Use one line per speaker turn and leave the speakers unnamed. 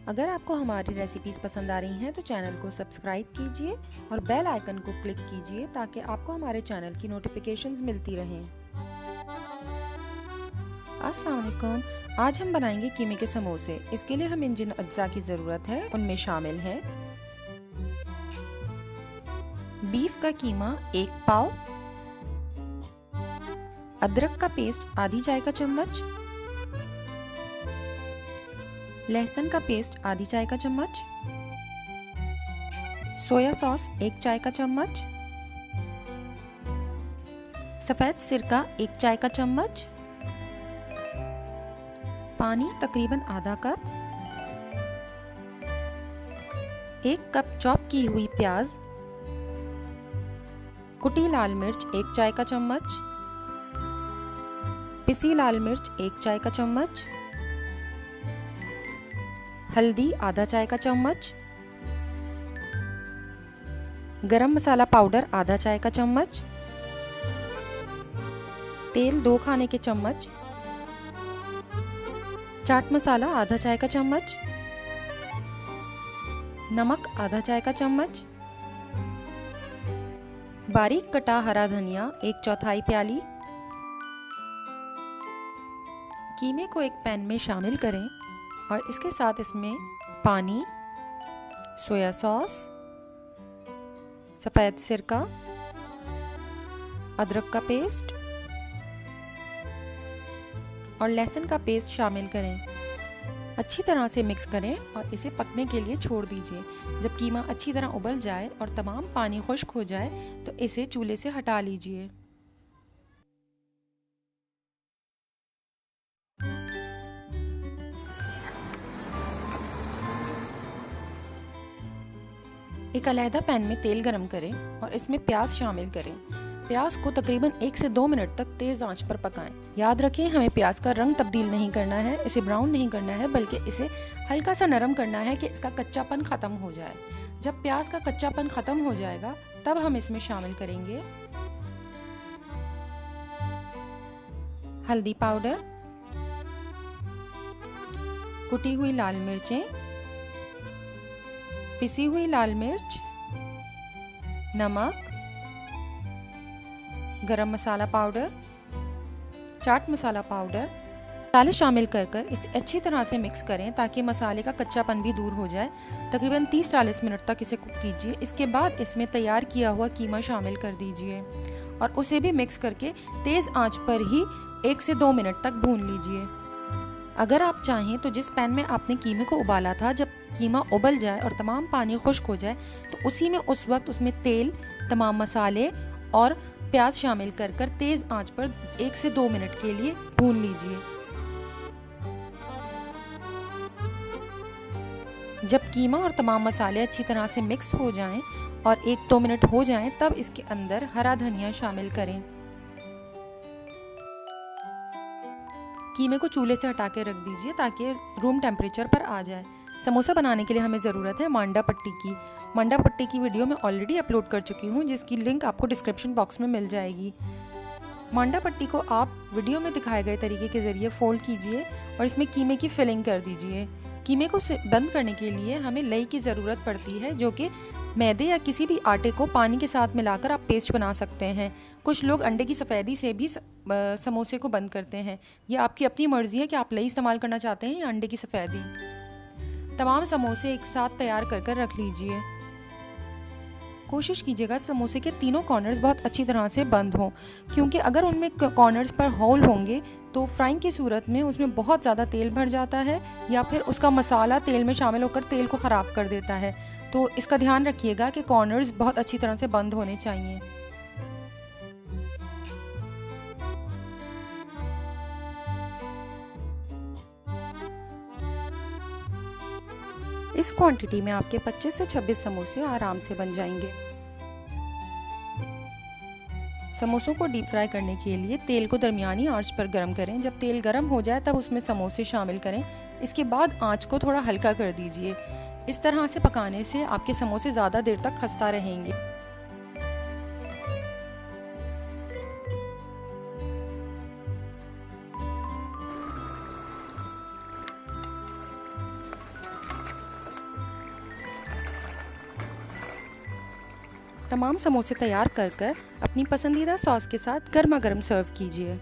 अगर आपको हमारी रेसिपीज़ पसंद आ रही हैं तो चैनल को सब्सक्राइब कीजिए और बेल आइकन को क्लिक कीजिए ताकि आपको हमारे चैनल की नोटिफिकेशंस मिलती रहें। अस्सलाम वालेकुम। आज हम बनाएंगे कीमे के समोसे। इसके लिए हमें जिन अज्जा की ज़रूरत है उनमें शामिल हैं बीफ का कीमा 1 पाव, अदरक का पेस्ट आधी चाय का चम्मच, लहसुन का पेस्ट आधी चाय का चम्मच, सोया सॉस 1 चाय का चम्मच, सफ़ेद सिरका 1 चाय का चम्मच, पानी तकरीबन आधा कप, 1 कप चॉप की हुई प्याज, कुटी लाल मिर्च 1 चाय का चम्मच, पिसी लाल मिर्च 1 चाय का चम्मच, हल्दी आधा चाय का चम्मच, गरम मसाला पाउडर आधा चाय का चम्मच, तेल 2 खाने के चम्मच, चाट मसाला आधा चाय का चम्मच, नमक आधा चाय का चम्मच, बारीक कटा हरा धनिया 1/4 प्याली। कीमे को एक पैन में शामिल करें और इसके साथ इसमें पानी, सोया सॉस, सफ़ेद सिरका, अदरक का पेस्ट और लहसुन का पेस्ट शामिल करें। अच्छी तरह से मिक्स करें और इसे पकने के लिए छोड़ दीजिए। जब कीमा अच्छी तरह उबल जाए और तमाम पानी खुश्क हो जाए तो इसे चूल्हे से हटा लीजिए। एक अलहदा पैन में तेल गरम करें और इसमें प्याज शामिल करें। प्याज को तकरीबन 1 से 2 मिनट तक तेज़ आंच पर पकाएं। याद रखें, हमें प्याज का रंग तब्दील नहीं करना है, इसे ब्राउन नहीं करना है, बल्कि इसे हल्का सा नरम करना है कि इसका कच्चापन ख़त्म हो जाए। जब प्याज का कच्चापन ख़त्म हो जाएगा तब हम इसमें शामिल करेंगे हल्दी पाउडर, कुटी हुई लाल मिर्चें, पिसी हुई लाल मिर्च, नमक, गरम मसाला पाउडर, चाट मसाला पाउडर, मसाले शामिल कर इसे अच्छी तरह से मिक्स करें ताकि मसाले का कच्चापन भी दूर हो जाए। तकरीबन 30-40 मिनट तक इसे कुक कीजिए। इसके बाद इसमें तैयार किया हुआ कीमा शामिल कर दीजिए और उसे भी मिक्स करके तेज़ आंच पर ही 1 से 2 मिनट तक भून लीजिए। अगर आप चाहें तो जिस पैन में आपने कीमे को उबाला था, जब कीमा उबल जाए और तमाम पानी खुश्क हो जाए तो उसी में उस वक्त उसमें तेल, तमाम मसाले और प्याज शामिल कर तेज़ आंच पर 1 से 2 मिनट के लिए भून लीजिए। जब कीमा और तमाम मसाले अच्छी तरह से मिक्स हो जाएं और 1-2 मिनट हो जाएं तब इसके अंदर हरा धनिया शामिल करें। कीमे को चूल्हे से हटा के रख दीजिए ताकि रूम टेम्परेचर पर आ जाए। समोसा बनाने के लिए हमें ज़रूरत है मांडा पट्टी की। मांडा पट्टी की वीडियो मैं ऑलरेडी अपलोड कर चुकी हूँ, जिसकी लिंक आपको डिस्क्रिप्शन बॉक्स में मिल जाएगी। मांडा पट्टी को आप वीडियो में दिखाए गए तरीके के ज़रिए फोल्ड कीजिए और इसमें कीमे की फिलिंग कर दीजिए। कीमे को बंद करने के लिए हमें लई की ज़रूरत पड़ती है, जो कि मैदे या किसी भी आटे को पानी के साथ मिलाकर आप पेस्ट बना सकते हैं। कुछ लोग अंडे की सफ़ेदी से भी समोसे को बंद करते हैं। यह आपकी अपनी मर्ज़ी है कि आप लई इस्तेमाल करना चाहते हैं या अंडे की सफ़ेदी। तमाम समोसे एक साथ तैयार कर रख लीजिए। कोशिश कीजिएगा समोसे के तीनों कॉर्नर्स बहुत अच्छी तरह से बंद हों, क्योंकि अगर उनमें कॉर्नर्स पर होल होंगे तो फ्राइंग की सूरत में उसमें बहुत ज़्यादा तेल भर जाता है या फिर उसका मसाला तेल में शामिल होकर तेल को ख़राब कर देता है। तो इसका ध्यान रखिएगा कि कॉर्नर्स बहुत अच्छी तरह से बंद होने चाहिए। इस क्वांटिटी में आपके 25 से 26 समोसे आराम से बन जाएंगे। समोसों को डीप फ्राई करने के लिए तेल को दरमियानी आंच पर गर्म करें। जब तेल गर्म हो जाए तब उसमें समोसे शामिल करें। इसके बाद आंच को थोड़ा हल्का कर दीजिए। इस तरह से पकाने से आपके समोसे ज़्यादा देर तक खस्ता रहेंगे। तमाम समोसे तैयार कर अपनी पसंदीदा सॉस के साथ गर्मा गर्म सर्व कीजिए।